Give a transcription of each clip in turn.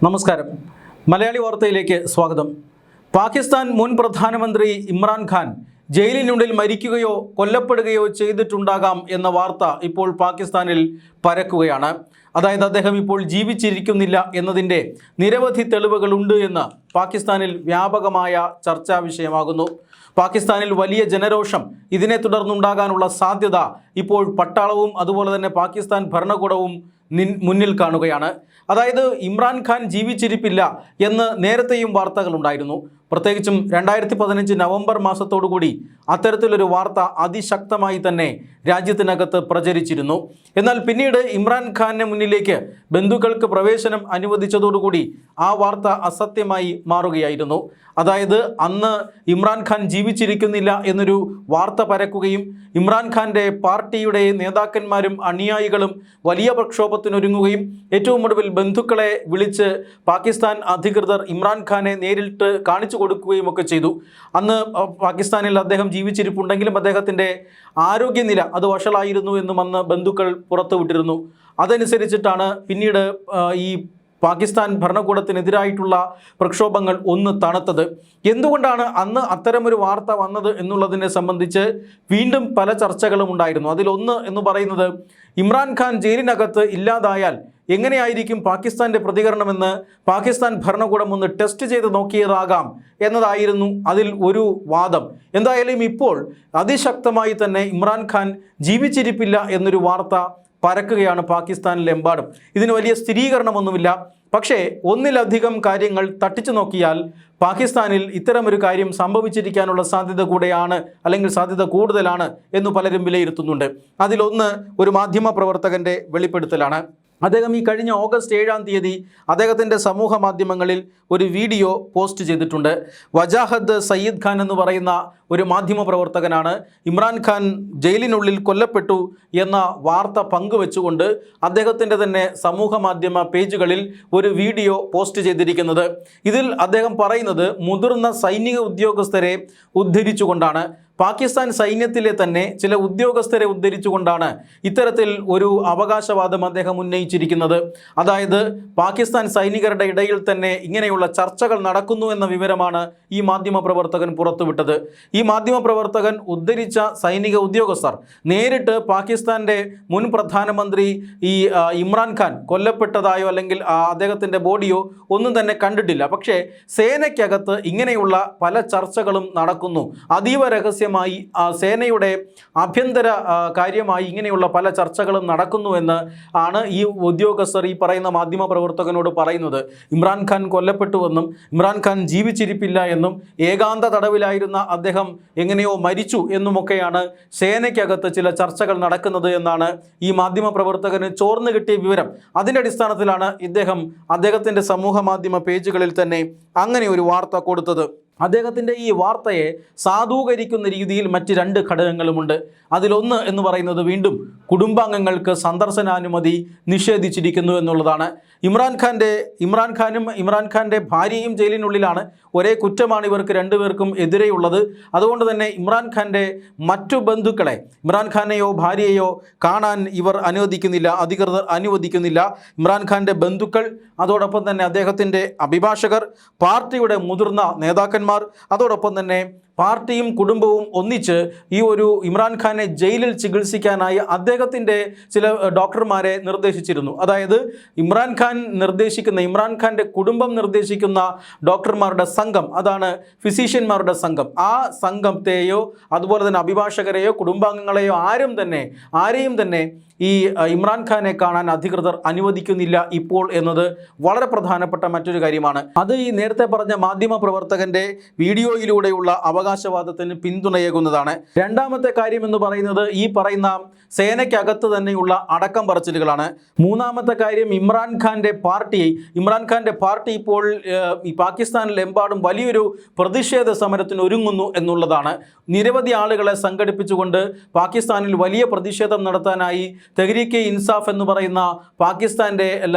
നമസ്കാരം. മലയാളി വാർത്തയിലേക്ക് സ്വാഗതം. പാകിസ്ഥാൻ മുൻ പ്രധാനമന്ത്രി ഇമ്രാൻഖാൻ ജയിലിനുള്ളിൽ മരിക്കുകയോ കൊല്ലപ്പെടുകയോ ചെയ്തിട്ടുണ്ടാകാം എന്ന വാർത്ത ഇപ്പോൾ പാകിസ്ഥാനിൽ പരക്കുകയാണ്. അതായത് അദ്ദേഹം ഇപ്പോൾ ജീവിച്ചിരിക്കുന്നില്ല എന്നതിൻ്റെ നിരവധി തെളിവുകളുണ്ട് എന്ന് പാകിസ്ഥാനിൽ വ്യാപകമായ ചർച്ചാ വിഷയമാകുന്നു. പാകിസ്ഥാനിൽ വലിയ ജനരോഷം ഇതിനെ തുടർന്നുണ്ടാകാനുള്ള സാധ്യത ഇപ്പോൾ പട്ടാളവും അതുപോലെ തന്നെ പാകിസ്ഥാൻ ഭരണകൂടവും മുന്നിൽ കാണുകയാണ്. അതായത് ഇമ്രാൻഖാൻ ജീവിച്ചിരിപ്പില്ല എന്ന് നേരത്തെയും വാർത്തകളുണ്ടായിരുന്നു. പ്രത്യേകിച്ചും 2015 നവംബർ മാസത്തോടുകൂടി അത്തരത്തിലൊരു വാർത്ത അതിശക്തമായി തന്നെ രാജ്യത്തിനകത്ത് പ്രചരിച്ചിരുന്നു. എന്നാൽ പിന്നീട് ഇമ്രാൻഖാനെ മുന്നിലേക്ക് ബന്ധുക്കൾക്ക് പ്രവേശനം അനുവദിച്ചതോടുകൂടി ആ വാർത്ത അസത്യമായി മാറുകയായിരുന്നു. അതായത് അന്ന് ഇമ്രാൻഖാൻ ജീവിച്ചിരിക്കുന്നില്ല എന്നൊരു വാർത്ത പരക്കുകയും ഇമ്രാൻഖാൻ്റെ പാർട്ടിയുടെ നേതാക്കന്മാരും അനുയായികളും വലിയ പ്രക്ഷോഭത്തിനൊരുങ്ങുകയും ഏറ്റവും ഒടുവിൽ ബന്ധുക്കളെ വിളിച്ച് പാകിസ്ഥാൻ അധികൃതർ ഇമ്രാൻഖാനെ നേരിട്ട് കാണിച്ചു കൊടുക്കുകയും ഒക്കെ ചെയ്തു. അന്ന് പാകിസ്ഥാനിൽ അദ്ദേഹം ജീവിച്ചിരിപ്പുണ്ടെങ്കിലും അദ്ദേഹത്തിൻ്റെ ആരോഗ്യനില അത് വഷളായിരുന്നു എന്നും അന്ന് ബന്ധുക്കൾ പുറത്തുവിട്ടിരുന്നു. അതനുസരിച്ചിട്ടാണ് പിന്നീട് ഈ പാകിസ്ഥാൻ ഭരണകൂടത്തിനെതിരായിട്ടുള്ള പ്രക്ഷോഭങ്ങൾ ഒന്ന് തണുത്തത്. എന്തുകൊണ്ടാണ് അന്ന് അത്തരമൊരു വാർത്ത വന്നത് എന്നുള്ളതിനെ സംബന്ധിച്ച് വീണ്ടും പല ചർച്ചകളും ഉണ്ടായിരുന്നു. അതിലൊന്ന് എന്ന് പറയുന്നത് ഇമ്രാൻഖാൻ ജയിലിനകത്ത് ഇല്ലാതായാൽ എങ്ങനെയായിരിക്കും പാകിസ്ഥാൻ്റെ പ്രതികരണമെന്ന് പാകിസ്ഥാൻ ഭരണകൂടം ഒന്ന് ടെസ്റ്റ് ചെയ്ത് നോക്കിയതാകാം എന്നതായിരുന്നു അതിൽ ഒരു വാദം. എന്തായാലും ഇപ്പോൾ അതിശക്തമായി തന്നെ ഇമ്രാൻഖാൻ ജീവിച്ചിരിപ്പില്ല എന്നൊരു വാർത്ത പരക്കുകയാണ് പാകിസ്ഥാനിലെമ്പാടും. ഇതിന് വലിയ സ്ഥിരീകരണമൊന്നുമില്ല. പക്ഷേ ഒന്നിലധികം കാര്യങ്ങൾ തട്ടിച്ചു നോക്കിയാൽ പാകിസ്ഥാനിൽ ഇത്തരമൊരു കാര്യം സംഭവിച്ചിരിക്കാനുള്ള സാധ്യത കൂടെയാണ്, അല്ലെങ്കിൽ സാധ്യത കൂടുതലാണ് എന്ന് പലരും വിലയിരുത്തുന്നുണ്ട്. അതിലൊന്ന് ഒരു മാധ്യമ പ്രവർത്തകൻ്റെ വെളിപ്പെടുത്തലാണ്. അദ്ദേഹം ഈ കഴിഞ്ഞ ഓഗസ്റ്റ് 7-ാം തീയതി അദ്ദേഹത്തിൻ്റെ സമൂഹ മാധ്യമങ്ങളിൽ ഒരു വീഡിയോ പോസ്റ്റ് ചെയ്തിട്ടുണ്ട്. വജാഹദ് സയ്യിദ് ഖാൻ എന്ന് പറയുന്ന ഒരു മാധ്യമ പ്രവർത്തകനാണ് ഇമ്രാൻഖാൻ ജയിലിനുള്ളിൽ കൊല്ലപ്പെട്ടു എന്ന വാർത്ത പങ്കുവെച്ചുകൊണ്ട് അദ്ദേഹത്തിൻ്റെ തന്നെ സമൂഹ മാധ്യമ പേജുകളിൽ ഒരു വീഡിയോ പോസ്റ്റ് ചെയ്തിരിക്കുന്നത്. ഇതിൽ അദ്ദേഹം പറയുന്നത് മുതിർന്ന സൈനിക ഉദ്യോഗസ്ഥരെ ഉദ്ധരിച്ചുകൊണ്ടാണ്, പാകിസ്ഥാൻ സൈന്യത്തിലെ തന്നെ ചില ഉദ്യോഗസ്ഥരെ ഉദ്ധരിച്ചുകൊണ്ടാണ് ഇത്തരത്തിൽ ഒരു അവകാശവാദം അദ്ദേഹം ഉന്നയിച്ചിരിക്കുന്നത്. അതായത് പാകിസ്ഥാൻ സൈനികരുടെ ഇടയിൽ തന്നെ ഇങ്ങനെയുള്ള ചർച്ചകൾ നടക്കുന്നു എന്ന വിവരമാണ് ഈ മാധ്യമ പ്രവർത്തകൻ പുറത്തുവിട്ടത്. ഈ മാധ്യമ പ്രവർത്തകൻ ഉദ്ധരിച്ച സൈനിക ഉദ്യോഗസ്ഥർ നേരിട്ട് പാകിസ്ഥാൻ്റെ മുൻ പ്രധാനമന്ത്രി ഈ ഇമ്രാൻഖാൻ കൊല്ലപ്പെട്ടതായോ അല്ലെങ്കിൽ അദ്ദേഹത്തിൻ്റെ ബോഡിയോ ഒന്നും തന്നെ കണ്ടിട്ടില്ല. പക്ഷേ സേനയ്ക്കകത്ത് ഇങ്ങനെയുള്ള പല ചർച്ചകളും നടക്കുന്നു. അതീവ രഹസ്യമായി സേനയുടെ ആഭ്യന്തര കാര്യമായി ഇങ്ങനെയുള്ള പല ചർച്ചകളും നടക്കുന്നുവെന്ന് ആണ് ഈ ഉദ്യോഗസ്ഥർ ഈ പറയുന്ന മാധ്യമ പ്രവർത്തകനോട് പറയുന്നത്. ഇമ്രാൻഖാൻ കൊല്ലപ്പെട്ടുവെന്നും ഇമ്രാൻഖാൻ ജീവിച്ചിരിപ്പില്ല എന്നും ഏകാന്ത തടവിലായിരുന്ന അദ്ദേഹം എങ്ങനെയോ മരിച്ചു എന്നുമൊക്കെയാണ് സേനയ്ക്കകത്ത് ചില ചർച്ചകൾ നടക്കുന്നത് എന്നാണ് ഈ മാധ്യമ പ്രവർത്തകന് ചോർന്നു കിട്ടിയ വിവരം. അതിൻ്റെ അടിസ്ഥാനത്തിലാണ് അദ്ദേഹത്തിൻ്റെ സമൂഹ മാധ്യമ പേജുകളിൽ തന്നെ അങ്ങനെ ഒരു വാർത്ത കൊടുത്തത്. അദ്ദേഹത്തിൻ്റെ ഈ വാർത്തയെ സാധൂകരിക്കുന്ന രീതിയിൽ മറ്റ് രണ്ട് ഘടകങ്ങളുമുണ്ട്. അതിലൊന്ന് എന്ന് പറയുന്നത് വീണ്ടും കുടുംബാംഗങ്ങൾക്ക് സന്ദർശനാനുമതി നിഷേധിച്ചിരിക്കുന്നു എന്നുള്ളതാണ്. ഇമ്രാൻഖാനും ഇമ്രാൻഖാൻ്റെ ഭാര്യയും ജയിലിനുള്ളിലാണ്. ഒരേ കുറ്റമാണ് ഇവർക്ക് രണ്ടുപേർക്കും എതിരെയുള്ളത്. അതുകൊണ്ട് തന്നെ ഇമ്രാൻഖാൻ്റെ മറ്റു ബന്ധുക്കളെ, ഇമ്രാൻഖാനെയോ ഭാര്യയെയോ കാണാൻ ഇവർ അനുവദിക്കുന്നില്ല, അധികൃതർ അനുവദിക്കുന്നില്ല. ഇമ്രാൻഖാൻ്റെ ബന്ധുക്കൾ, അതോടൊപ്പം തന്നെ അദ്ദേഹത്തിൻ്റെ അഭിഭാഷകർ, പാർട്ടിയുടെ മുതിർന്ന നേതാക്കന്മാർ, അതോടൊപ്പം തന്നെ പാർട്ടിയും കുടുംബവും ഒന്നിച്ച് ഈ ഒരു ഇമ്രാൻഖാനെ ജയിലിൽ ചികിത്സിക്കാനായി അദ്ദേഹത്തിൻ്റെ ചില ഡോക്ടർമാരെ നിർദ്ദേശിച്ചിരുന്നു. അതായത് ഇമ്രാൻഖാൻ്റെ കുടുംബം നിർദ്ദേശിക്കുന്ന ഡോക്ടർമാരുടെ സംഘം, അതാണ് ഫിസീഷ്യന്മാരുടെ സംഘം. ആ സംഘത്തെയോ അതുപോലെ തന്നെ അഭിഭാഷകരെയോ കുടുംബാംഗങ്ങളെയോ ആരെയും തന്നെ ഈ ഇമ്രാൻഖാനെ കാണാൻ അധികൃതർ അനുവദിക്കുന്നില്ല ഇപ്പോൾ എന്നത് വളരെ പ്രധാനപ്പെട്ട മറ്റൊരു കാര്യമാണ്. അത് ഈ നേരത്തെ പറഞ്ഞ മാധ്യമ പ്രവർത്തകൻ്റെ വീഡിയോയിലൂടെയുള്ള അവകാശവാദത്തിന് പിന്തുണയേകുന്നതാണ്. രണ്ടാമത്തെ കാര്യം എന്ന് പറയുന്നത് ഈ പറയുന്ന സേനയ്ക്കകത്ത് തന്നെയുള്ള അടക്കം പറച്ചിലുകളാണ്. മൂന്നാമത്തെ കാര്യം ഇമ്രാൻഖാൻ്റെ പാർട്ടി ഇപ്പോൾ ഈ പാകിസ്ഥാനിലെമ്പാടും വലിയൊരു പ്രതിഷേധ സമരത്തിന് ഒരുങ്ങുന്നു എന്നുള്ളതാണ്. നിരവധി ആളുകളെ സംഘടിപ്പിച്ചുകൊണ്ട് പാകിസ്ഥാനിൽ വലിയ പ്രതിഷേധം നടത്താനായി തെഹ്രീക്ക് ഇൻസാഫ് എന്ന് പറയുന്ന പാകിസ്ഥാൻ്റെ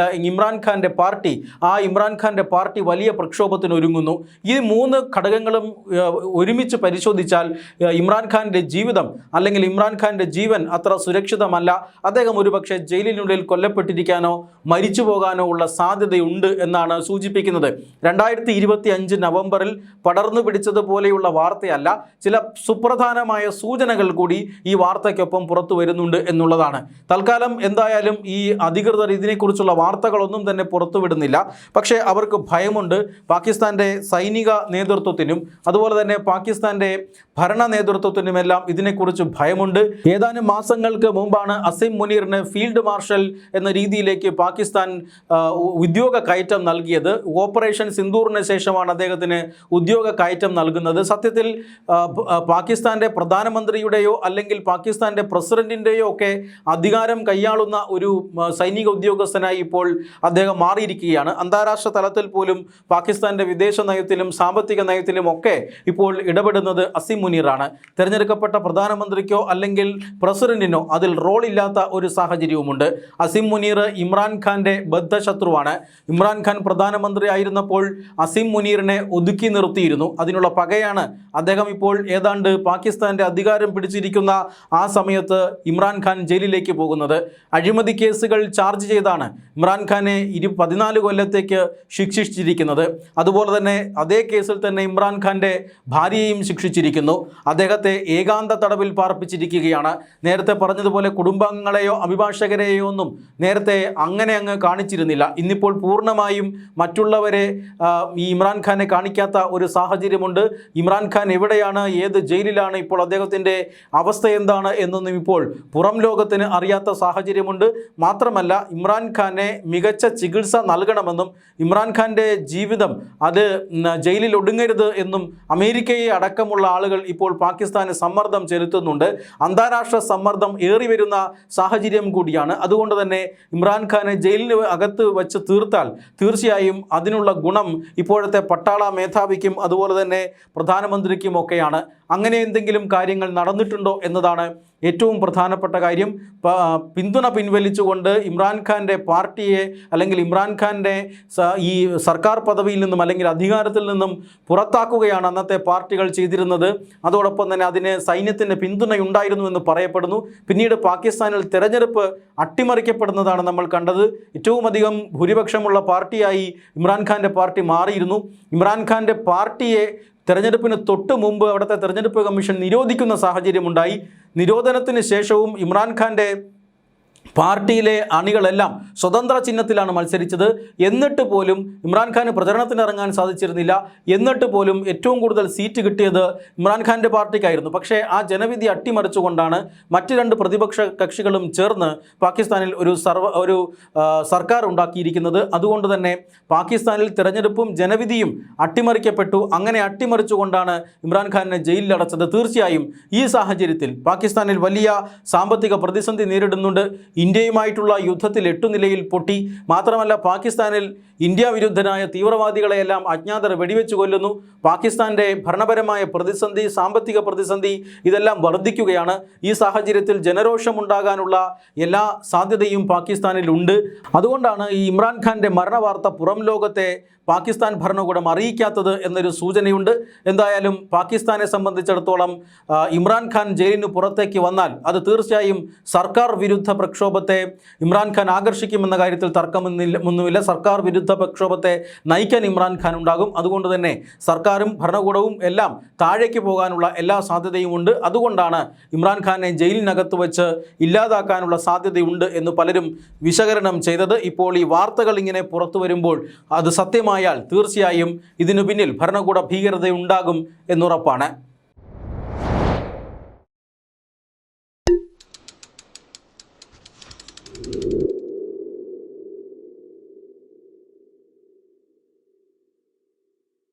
ഇമ്രാൻഖാൻ്റെ പാർട്ടി വലിയ പ്രക്ഷോഭത്തിന് ഒരുങ്ങുന്നു. ഈ മൂന്ന് ഘടകങ്ങളും ഒരുമിച്ച് പരിശോധിച്ചാൽ ഇമ്രാൻഖാൻ്റെ ജീവിതം അല്ലെങ്കിൽ ഇമ്രാൻഖാൻ്റെ ജീവൻ അത്ര സുരക്ഷിതമല്ല. അദ്ദേഹം ഒരുപക്ഷെ ജയിലിനുള്ളിൽ കൊല്ലപ്പെട്ടിരിക്കാനോ മരിച്ചു പോകാനോ ഉള്ള സാധ്യതയുണ്ട് എന്നാണ് സൂചിപ്പിക്കുന്നത്. 2025 നവംബറിൽ പടർന്നു പിടിച്ചതുപോലെയുള്ള വാർത്തയല്ല, ചില സുപ്രധാനമായ സൂചനകൾ കൂടി ഈ വാർത്തയ്ക്കൊപ്പം പുറത്തു വരുന്നുണ്ട് എന്നുള്ളതാണ്. തൽക്കാലം എന്തായാലും ഈ അധികൃതർ ഇതിനെക്കുറിച്ചുള്ള വാർത്തകളൊന്നും തന്നെ പുറത്തുവിടുന്നില്ല. പക്ഷേ അവർക്ക് ഭയമുണ്ട്. പാകിസ്ഥാൻ്റെ സൈനിക നേതൃത്വത്തിനും അതുപോലെ തന്നെ പാകിസ്ഥാൻ്റെ ഭരണ നേതൃത്വത്തിനുമെല്ലാം ഇതിനെക്കുറിച്ച് ഭയമുണ്ട്. ഏതാനും മാസങ്ങൾക്ക് മുമ്പാണ് അസിം മുനീറിന് ഫീൽഡ് മാർഷൽ എന്ന രീതിയിലേക്ക് പാകിസ്ഥാൻ ഉദ്യോഗ കയറ്റം നൽകിയത്. ഓപ്പറേഷൻ സിന്ദൂറിന് ശേഷമാണ് അദ്ദേഹത്തിന് ഉദ്യോഗ കയറ്റം നൽകുന്നത്. സത്യത്തിൽ പാകിസ്ഥാൻ്റെ പ്രധാനമന്ത്രിയുടെയോ അല്ലെങ്കിൽ പാകിസ്ഥാൻ്റെ പ്രസിഡന്റിൻ്റെയോ ഒക്കെ അധികാരം കൈയാളുന്ന ഒരു സൈനിക ഉദ്യോഗസ്ഥനായി ഇപ്പോൾ അദ്ദേഹം മാറിയിരിക്കുകയാണ്. അന്താരാഷ്ട്ര തലത്തിൽ പോലും പാകിസ്ഥാൻ്റെ വിദേശ നയത്തിലും സാമ്പത്തിക നയത്തിലും ഒക്കെ ഇപ്പോൾ ഇടപെടുന്നത് അസിം മുനീറാണ്. തിരഞ്ഞെടുക്കപ്പെട്ട പ്രധാനമന്ത്രിക്കോ അല്ലെങ്കിൽ പ്രസിഡന്റിനോ അതിൽ റോളില്ലാത്ത ഒരു സാഹചര്യവുമുണ്ട്. അസിം മുനീർ ഇമ്രാൻഖാൻ്റെ ബദ്ധശത്രുവാണ്. ഇമ്രാൻഖാൻ പ്രധാനമന്ത്രി ആയിരുന്നപ്പോൾ അസിം മുനീറിനെ ഒതുക്കി നിർത്തിയിരുന്നു. അതിനുള്ള പകയാണ് അദ്ദേഹം ഇപ്പോൾ ഏതാണ്ട് പാകിസ്ഥാൻ്റെ അധികാരം പിടിച്ചിരിക്കുന്ന ആ സമയത്ത് ഇമ്രാൻഖാൻ ജയിലിലേക്ക് പോകുന്നത്. അഴിമതി കേസുകൾ ചാർജ് ചെയ്താണ് ഇമ്രാൻഖാനെ 14 കൊല്ലത്തേക്ക് ശിക്ഷിച്ചിരിക്കുന്നത്. അതുപോലെ തന്നെ അതേ കേസിൽ തന്നെ ഇമ്രാൻഖാൻ്റെ ഭാര്യയെയും ശിക്ഷിച്ചിരിക്കുന്നു. അദ്ദേഹത്തെ ഏകാന്ത തടവിൽ പാർപ്പിച്ചിരിക്കുകയാണ്. നേരത്തെ പറഞ്ഞതുപോലെ കുടുംബാംഗങ്ങളെയോ അഭിഭാഷകരെയോ ഒന്നും നേരത്തെ അങ്ങ് കാണിച്ചിരുന്നില്ല. ഇന്നിപ്പോൾ പൂർണ്ണമായും മറ്റുള്ളവരെ ഈ ഇമ്രാൻഖാനെ കാണിക്കാത്ത ഒരു സാഹചര്യമുണ്ട്. ഇമ്രാൻഖാൻ എവിടെയാണ്, ഏത് ജയിലിലാണ്, ഇപ്പോൾ അദ്ദേഹത്തിൻ്റെ അവസ്ഥ എന്താണ് എന്നൊന്നും ഇപ്പോൾ പുറം ലോകത്തിന് അറിയാത്ത സാഹചര്യമുണ്ട്. മാത്രമല്ല ഇമ്രാൻഖാനെ മികച്ച ചികിത്സ നൽകണമെന്നും ഇമ്രാൻഖാൻ്റെ ജീവിതം അത് ജയിലിൽ ഒടുങ്ങരുത് എന്നും അമേരിക്കയെ അടക്കമുള്ള ആളുകൾ ഇപ്പോൾ പാകിസ്ഥാന് സമ്മർദ്ദം ചെലുത്തുന്നുണ്ട്. അന്താരാഷ്ട്ര സമ്മർദ്ദം ഏറി വരുന്ന സാഹചര്യം കൂടിയാണ്. അതുകൊണ്ട് തന്നെ ഇമ്രാൻഖാനെ ജയിലിന് അകത്ത് വച്ച് തീർത്താൽ തീർച്ചയായും അതിനുള്ള ഗുണം ഇപ്പോഴത്തെ പട്ടാള മേധാവിക്കും അതുപോലെ തന്നെ പ്രധാനമന്ത്രിക്കും ഒക്കെയാണ്. അങ്ങനെ എന്തെങ്കിലും കാര്യങ്ങൾ നടന്നിട്ടുണ്ടോ എന്നതാണ് ഏറ്റവും പ്രധാനപ്പെട്ട കാര്യം. പിന്തുണ പിൻവലിച്ചുകൊണ്ട് ഇമ്രാൻഖാൻ്റെ പാർട്ടിയെ അല്ലെങ്കിൽ ഇമ്രാൻഖാൻ്റെ ഈ സർക്കാർ പദവിയിൽ നിന്നും അല്ലെങ്കിൽ അധികാരത്തിൽ നിന്നും പുറത്താക്കുകയാണ് അന്നത്തെ പാർട്ടികൾ ചെയ്തിരുന്നത്. അതോടൊപ്പം തന്നെ അതിന് സൈന്യത്തിൻ്റെ പിന്തുണയുണ്ടായിരുന്നു എന്ന് പറയപ്പെടുന്നു. പിന്നീട് പാകിസ്ഥാനിൽ തെരഞ്ഞെടുപ്പ് അട്ടിമറിക്കപ്പെടുന്നതാണ് നമ്മൾ കണ്ടത്. ഏറ്റവും അധികം ഭൂരിപക്ഷമുള്ള പാർട്ടിയായി ഇമ്രാൻഖാൻ്റെ പാർട്ടി മാറിയിരുന്നു. ഇമ്രാൻഖാൻ്റെ പാർട്ടിയെ തെരഞ്ഞെടുപ്പിന് തൊട്ട് മുമ്പ് അവിടുത്തെ തെരഞ്ഞെടുപ്പ് കമ്മീഷൻ നിരോധിക്കുന്ന സാഹചര്യമുണ്ടായി. നിരോധനത്തിന് ശേഷവും ഇമ്രാൻഖാൻ്റെ പാർട്ടിയിലെ അണികളെല്ലാം സ്വതന്ത്ര ചിഹ്നത്തിലാണ് മത്സരിച്ചത്. എന്നിട്ട് പോലും ഇമ്രാൻഖാന് പ്രചരണത്തിനിറങ്ങാൻ സാധിച്ചിരുന്നില്ല. എന്നിട്ട് പോലും ഏറ്റവും കൂടുതൽ സീറ്റ് കിട്ടിയത് ഇമ്രാൻഖാൻ്റെ പാർട്ടിക്കായിരുന്നു. പക്ഷേ ആ ജനവിധി അട്ടിമറിച്ചുകൊണ്ടാണ് മറ്റ് 2 പ്രതിപക്ഷ കക്ഷികളും ചേർന്ന് പാകിസ്ഥാനിൽ ഒരു സർക്കാർ ഉണ്ടാക്കിയിരിക്കുന്നത്. അതുകൊണ്ട് തന്നെ പാകിസ്ഥാനിൽ തിരഞ്ഞെടുപ്പും ജനവിധിയും അട്ടിമറിക്കപ്പെട്ടു. അങ്ങനെ അട്ടിമറിച്ചുകൊണ്ടാണ് ഇമ്രാൻഖാനെ ജയിലിലടച്ചത്. തീർച്ചയായും ഈ സാഹചര്യത്തിൽ പാകിസ്ഥാനിൽ വലിയ സാമ്പത്തിക പ്രതിസന്ധി നേരിടുന്നുണ്ട്. ഇന്ത്യയുമായിട്ടുള്ള യുദ്ധത്തിൽ 8 നിലയിൽ പൊട്ടി. മാത്രമല്ല പാകിസ്ഥാനിൽ ഇന്ത്യ വിരുദ്ധനായ തീവ്രവാദികളെയെല്ലാം അജ്ഞാതർ വെടിവെച്ച് കൊല്ലുന്നു. പാകിസ്ഥാൻ്റെ ഭരണപരമായ പ്രതിസന്ധി, സാമ്പത്തിക പ്രതിസന്ധി ഇതെല്ലാം വർദ്ധിക്കുകയാണ്. ഈ സാഹചര്യത്തിൽ ജനരോഷമുണ്ടാകാനുള്ള എല്ലാ സാധ്യതയും പാകിസ്ഥാനിലുണ്ട്. അതുകൊണ്ടാണ് ഈ ഇമ്രാൻഖാൻ്റെ മരണവാർത്ത പുറം ലോകത്തെ പാകിസ്ഥാൻ ഭരണകൂടം അറിയിക്കാത്തത് എന്നൊരു സൂചനയുണ്ട്. എന്തായാലും പാകിസ്ഥാനെ സംബന്ധിച്ചിടത്തോളം ഇമ്രാൻഖാൻ ജയിലിന് പുറത്തേക്ക് വന്നാൽ അത് തീർച്ചയായും സർക്കാർ വിരുദ്ധ പ്രക്ഷോഭത്തെ ഇമ്രാൻഖാൻ ആകർഷിക്കുമെന്ന കാര്യത്തിൽ തർക്കമൊന്നുമില്ല. സർക്കാർ വിരുദ്ധ പ്രക്ഷോഭത്തെ നയിക്കാൻ ഇമ്രാൻഖാൻ ഉണ്ടാകും. അതുകൊണ്ട് തന്നെ സർക്കാരും ഭരണകൂടവും എല്ലാം താഴേക്ക് പോകാനുള്ള എല്ലാ സാധ്യതയും ഉണ്ട്. അതുകൊണ്ടാണ് ഇമ്രാൻഖാനെ ജയിലിനകത്ത് വെച്ച് ഇല്ലാതാക്കാനുള്ള സാധ്യതയുണ്ട് എന്ന് പലരും വിശകലനം ചെയ്തത്. ഇപ്പോൾ ഈ വാർത്തകൾ ഇങ്ങനെ പുറത്തു വരുമ്പോൾ അത് സത്യമായാൽ തീർച്ചയായും ഇതിനു പിന്നിൽ ഭരണകൂട ഭീകരതയുണ്ടാകും എന്നുറപ്പാണ്.